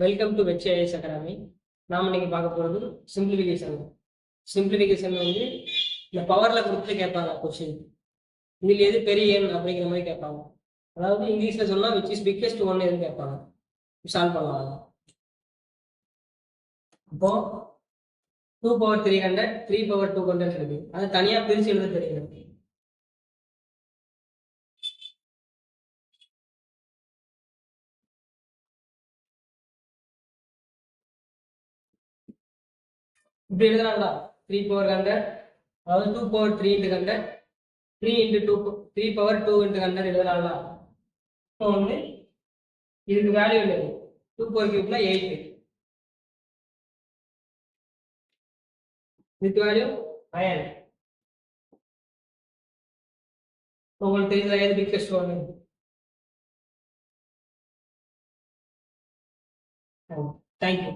Welcome to வெற்றி IS academy. நாம் இன்னைக்கு பார்க்க போகிறது சிம்பிளிஃபிகேஷன். சிம்பிளிஃபிகேஷன் வந்து இந்த பவரில் கொடுத்து கேட்பாங்க கொஸ்டின். இதில் எது பெரிய எண் அப்படிங்கிற மாதிரி கேட்பாங்க. அதாவது இங்கிலீஷில் சொன்னால் விச் இஸ் பிக்கெஸ்ட் ஒன் எதுன்னு கேட்பாங்க. சால்வ் பண்ணலாம். இப்போ 2/300 3/200 இருக்கு. அதை தனியாக பிரித்து எழுத தெரியும். இப்படி எழுதலாங்களா? 3/100, அதாவது 2/3 into 100, 3 into 2, 3/2 into 100 எழுதலாங்களா? இப்போ வந்து இதுக்கு வேல்யூ இல்லை. 2/4 8. இதுக்கு வேல்யூ 9. உங்களுக்கு தெரிஞ்சதா எது பிக்கஸ்ட் ஒன்? தேங்க்யூ.